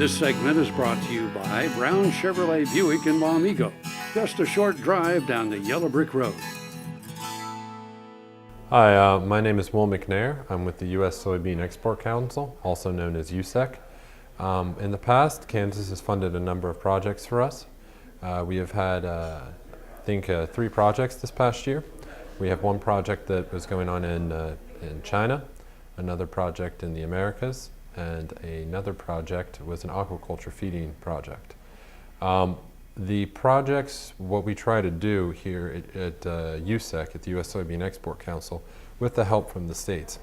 This segment is brought to you by Brown Chevrolet Buick in Wamego, just a short drive down the Yellow Brick Road. Hi, my name is McNair. I'm with the US Soybean Export Council, also known as USEC. In the past, Kansas has funded a number of projects for us. We have had, I think, 3 projects this past year. We have one project that was going on in China, another project in the Americas, and another project was an aquaculture feeding project. The projects, what we try to do here at USEC, at the US Soybean Export Council, with the help from the states,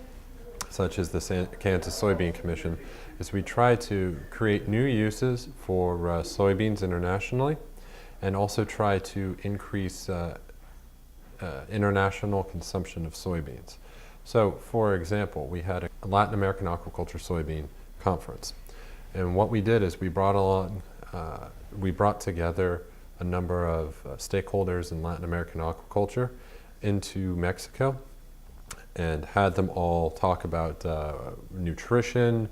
such as the Kansas Soybean Commission, is we try to create new uses for soybeans internationally, and also try to increase international consumption of soybeans. So, for example, we had a Latin American aquaculture soybean conference, and what we did is we brought together a number of stakeholders in Latin American aquaculture into Mexico and had them all talk about nutrition,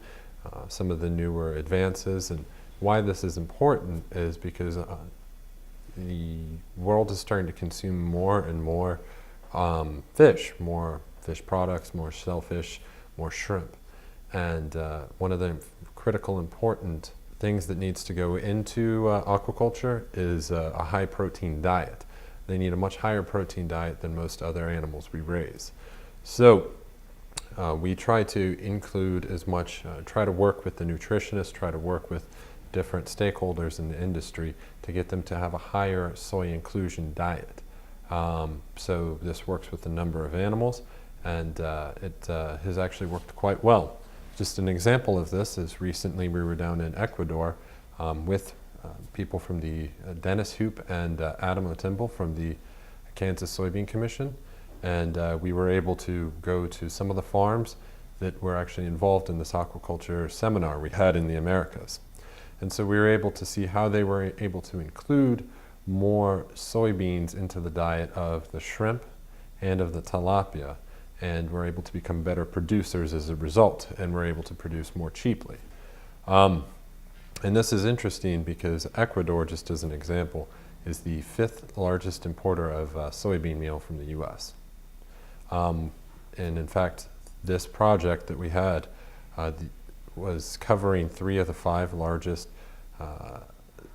some of the newer advances. And why this is important is because the world is starting to consume more and more fish, more fish products, more shellfish, more shrimp. And one of the critical important things that needs to go into aquaculture is a high protein diet. They need a much higher protein diet than most other animals we raise. So we try to include as much, try to work with the nutritionists, try to work with different stakeholders in the industry to get them to have a higher soy inclusion diet. So this works with a number of animals, and it has actually worked quite well. Just an example of this is recently we were down in Ecuador with people from the Dennis Hoop and Adam Otimble from the Kansas Soybean Commission, and we were able to go to some of the farms that were actually involved in this aquaculture seminar we had in the Americas. And so we were able to see how they were able to include more soybeans into the diet of the shrimp and of the tilapia, and we're able to become better producers as a result, and we're able to produce more cheaply. And this is interesting because Ecuador, just as an example, is the 5th largest importer of soybean meal from the US. And in fact, this project that we had was covering 3 of the 5 largest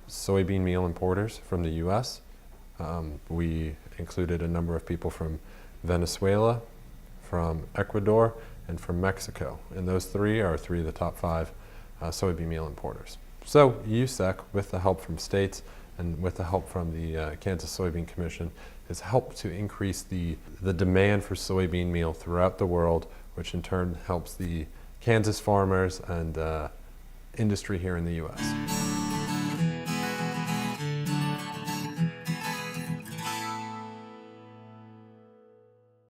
soybean meal importers from the US. We included a number of people from Venezuela, from Ecuador, and from Mexico. And those 3 are 3 of the top 5 soybean meal importers. So USEC, with the help from states and with the help from the Kansas Soybean Commission, has helped to increase the demand for soybean meal throughout the world, which in turn helps the Kansas farmers and industry here in the US.